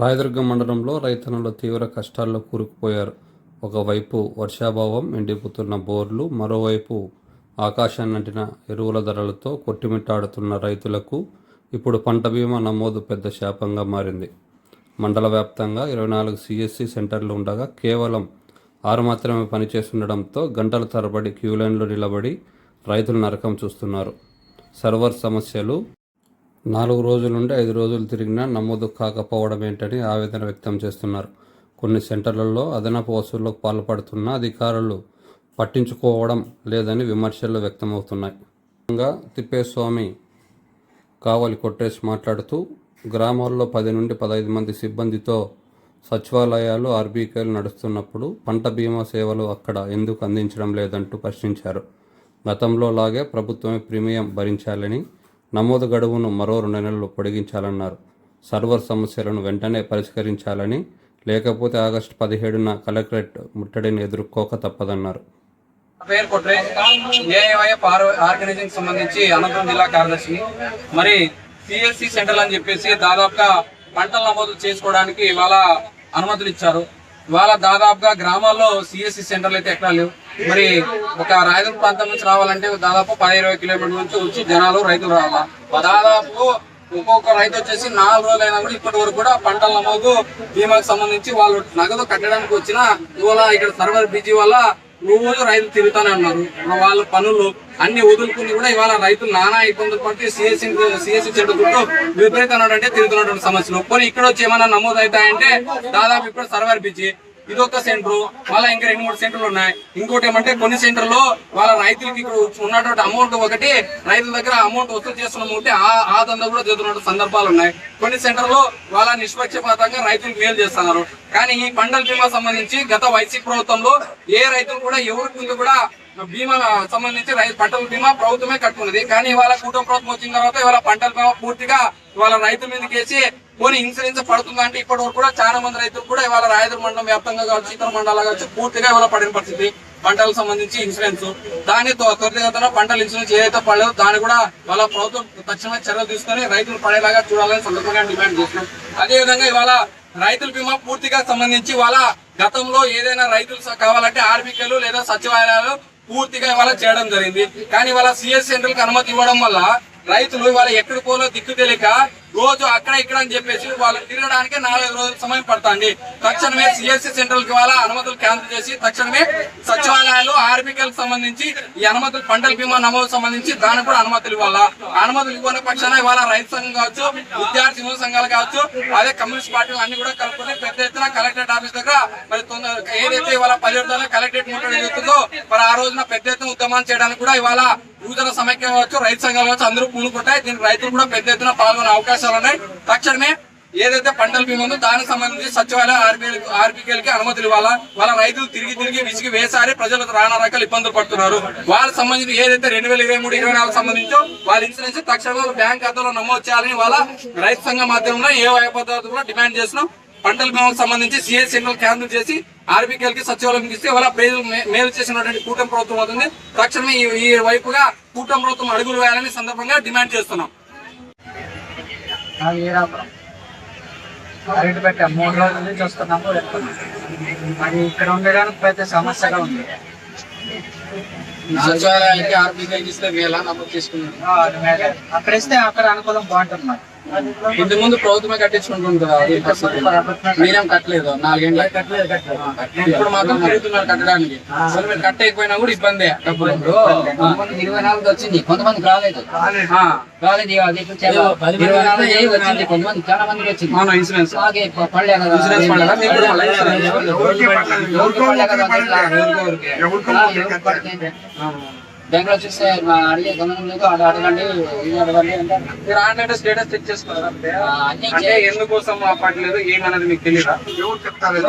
రాయదుర్గం మండలంలో రైతన్నులు తీవ్ర కష్టాల్లో కూరుకుపోయారు. ఒకవైపు వర్షాభావం, ఎండిపోతున్న బోర్లు, మరోవైపు ఆకాశాన్నంటిన ఎరువుల ధరలతో కొట్టుమిట్టాడుతున్న రైతులకు ఇప్పుడు పంట బీమా నమోదు పెద్ద శాపంగా మారింది. మండల వ్యాప్తంగా 24 CSC సెంటర్లు ఉండగా కేవలం 6 మాత్రమే పనిచేస్తుండడంతో గంటల తరబడి క్యూలైన్లో నిలబడి రైతులు నరకం చూస్తున్నారు. సర్వర్ సమస్యలు, 4 రోజుల నుండి 5 రోజులు తిరిగినా నమోదు కాకపోవడమేంటని ఆవేదన వ్యక్తం చేస్తున్నారు. కొన్ని సెంటర్లలో అదనపు వసూళ్లకు పాల్పడుతున్న అధికారులు పట్టించుకోవడం లేదని విమర్శలు వ్యక్తమవుతున్నాయి. తిప్పేస్వామి కావలి కొట్టేసి మాట్లాడుతూ, గ్రామాల్లో 10 నుండి 15 మంది సిబ్బందితో సచివాలయాలు, ఆర్బీకేలు నడుస్తున్నప్పుడు పంట బీమా సేవలు అక్కడ ఎందుకు అందించడం లేదంటూ ప్రశ్నించారు. గతంలో లాగే ప్రభుత్వమే ప్రీమియం భరించాలని, నమోదు గడువును మరో 2 నెలలు పొడిగించాలన్నారు. సర్వర్ సమస్యలను వెంటనే పరిష్కరించాలని, లేకపోతే ఆగస్టు 17న కలెక్టరేట్ ముట్టడిని ఎదుర్కోక తప్పదన్నారు. పేరు కొట్రే ఏఐఎఫ్ ఆర్గనైజింగ్ సంబంధించి అనంతపురం జిల్లా కార్యదర్శి. మరి సిఎస్సి సెంటర్ అని చెప్పేసి దాదాపుగా పంటల నమోదు చేసుకోవడానికి ఇవాళ అనుమతులు ఇచ్చారు. ఇవాళ దాదాపుగా గ్రామాల్లో సిఎస్సి సెంటర్లు అయితే ఎక్కడ లేవు. మరి ఒక రాయదుర్గం ప్రాంతం నుంచి రావాలంటే దాదాపు 10-20 కిలోమీటర్ల నుంచి వచ్చి జనాలు రైతులు రావాలా. దాదాపు ఒక్కొక్క రైతు వచ్చేసి 4 రోజులైనా కూడా ఇప్పటి వరకు కూడా పంటల నమోదు బీమాకు సంబంధించి వాళ్ళు నగదు కట్టడానికి వచ్చిన ఇవాళ ఇక్కడ సర్వర్ బిజీ వల్ల రోజు రైతులు తిరుగుతానే ఉన్నారు. వాళ్ళ పనులు అన్ని వదులుకుని కూడా ఇవాళ రైతులు నానా ఇబ్బందులు పట్టి సిఎస్సి చెట్టు చుట్టూ విపరీతమైనటువంటి తిరుగుతున్నటువంటి సమస్యలు. కొన్ని ఇక్కడ వచ్చి ఏమైనా నమోదు అవుతాయంటే దాదాపు ఇప్పుడు సర్వర్ బిజీ, ఇదొక సెంటర్, మళ్ళీ ఇంకా 2-3 సెంటర్లు ఉన్నాయి. ఇంకోటి ఏమంటే కొన్ని సెంటర్లో వాళ్ళ రైతులకి ఇక్కడ ఉన్నటువంటి అమౌంట్ ఒకటి రైతుల దగ్గర అమౌంట్ వసూలు చేస్తున్నాము ఉంటే ఆ దందా కూడా జరుగుతున్న సందర్భాలు ఉన్నాయి. కొన్ని సెంటర్లో వాళ్ళ నిష్పక్షపాతంగా రైతులకు మేలు చేస్తున్నారు. కానీ ఈ పంటల బీమా సంబంధించి గత వైసీపీ ప్రభుత్వంలో ఏ రైతులు కూడా ఎవరికి ముందు కూడా బీమా సంబంధించి పంటల బీమా ప్రభుత్వమే కట్టుకున్నది. కానీ ఇవాళ కూటమి ప్రభుత్వం వచ్చిన తర్వాత ఇవాళ పంటల బీమా పూర్తిగా ఇవాళ రైతుల మీదకి వేసి పోనీ ఇన్సూరెన్స్ పడుతుందంటే ఇప్పటి వరకు కూడా చాలా మంది రైతులు కూడా ఇవాళ రాయదుర్గం మండలం వ్యాప్తంగా కావచ్చు, ఇతర మండలాలు కావచ్చు, పూర్తిగా ఇవాళ పడిన పరిస్థితి. పంటలకు సంబంధించి ఇన్సూరెన్స్ దాన్ని త్వరితగతిన పంటల ఇన్సూరెన్స్ ఏదైతే పడలేదో దాన్ని కూడా వాళ్ళ ప్రభుత్వం తక్షణమే చర్యలు తీసుకుని రైతులు పడేలాగా చూడాలని సందర్భంగా డిమాండ్ చేస్తున్నాం. అదేవిధంగా ఇవాళ రైతుల బీమా పూర్తిగా సంబంధించి వాళ్ళ గతంలో ఏదైనా రైతులు కావాలంటే ఆర్బీకేలు లేదా సచివాలయాలు పూర్తిగా ఇవాళ చేయడం జరిగింది. కానీ ఇవాళ సిఎస్ సెంటర్కి అనుమతి ఇవ్వడం వల్ల రైతులు ఇవాళ ఎక్కడికి పోలో దిక్కు తెలియక రోజు అక్కడ ఇక్కడ అని చెప్పేసి వాళ్ళు తిరగడానికి 4-5 రోజుల సమయం పడుతుంది. తక్షణమే సిఎస్సి సెంటర్కి వాళ్ళ అనుమతులు క్యాన్సిల్ చేసి తక్షణమే సచివాలయాలు, ఆర్బీకేలకు సంబంధించి ఈ అనుమతులు పంటల బీమా నమోదు సంబంధించి దానికి కూడా అనుమతులు ఇవ్వాలా. అనుమతులు ఇవ్వని పక్షాన ఇవాళ రైతు సంఘం కావచ్చు, విద్యార్థి యువ సంఘాలు కావచ్చు, అదే కమ్యూనిస్ట్ పార్టీలు అన్ని కూడా కలుపుకొని పెద్ద ఎత్తున కలెక్టరేట్ ఆఫీస్ దగ్గర మరి ఏదైతే ఇవాళ 10 కలెక్టరేట్ ముట్టడి జరుగుతుందో మరి ఆ రోజున పెద్ద ఎత్తున ఉద్యమాలు చేయడానికి కూడా ఇవాళ యువజన సమైక్య కావచ్చు, రైతు సంఘాలు కావచ్చు అందరూ పూనుకుంటాయి. దీనికి రైతులు కూడా పెద్ద ఎత్తున పాల్గొనే అవకాశాలు ఉన్నాయి. తక్షణమే ఏదైతే పంటల బీమా ఉందో దానికి సంబంధించి సచివాలయ, ఆర్బీకేలకి అనుమతులు ఇవ్వాలా. వాళ్ళ రైతులు తిరిగి విసిగి వేసారి ప్రజలకు రానా రకాల ఇబ్బందులు పడుతున్నారు. వాళ్ళకి సంబంధించి ఏదైతే 2023-24 సంబంధించో వాళ్ళ ఇన్సూరెన్స్ తక్షణమే బ్యాంక్ ఖాతాలో నమోదు చేయాలని వాళ్ళ రైతు సంఘం మాధ్యమంలో ఏ పద్ధతి కూడా డిమాండ్ చేస్తున్నాం. పంటల బీమాకు సంబంధించి సిఎస్ సెంటర్ క్యాన్సిల్ చేసి ఆర్బీకేలకి సచివాలయంకి ఇస్తే వాళ్ళ ప్రజలు మేలు చేసినటువంటి కూటమి ప్రభుత్వం అవుతుంది. తక్షణమే ఈ వైపుగా కూటమి ప్రభుత్వం అడుగులు వేయాలని సందర్భంగా డిమాండ్ చేస్తున్నాం. కరెంట్ పెట్టాం 3 రోజుల నుంచి వస్తున్నాము. అది ఇక్కడ ఉండడానికి పెద్ద సమస్యగా ఉంది. సచివాలయానికి ఆర్బీకేలకి ఇస్తే వేలా నమోదు చేసుకున్నాం. అక్కడ ఇస్తే అక్కడ అనుకూలం బాగుంటుంది. మరి ఇంటి ముందు ప్రభుత్వమే కట్టించుకుంటుంది కదా, మీరేం కట్టలేదు. 4 ఏళ్ళు ఇప్పుడు మాత్రం తిరుగుతున్నారు కట్టడానికి. అసలు మీరు కట్టకపోయినా కూడా ఇబ్బంది. డబ్బులు 24 వచ్చింది, కొంతమందికి రాలేదు. 24 వచ్చింది, కొంతమంది చాలా మందికి వచ్చింది. ఇన్సూరెన్స్ పడలేదు. బ్యాంకులో చూస్తే అడిగే గమనం లేదు. అడగండి, ఇది అడగండి అంటే మీరు ఆన్లైన్ స్టేటస్ చెక్ చేసుకోవాలి. ఎందుకోసం పట్టలేదు ఏమన్నది మీకు తెలియదా? చెప్తారు.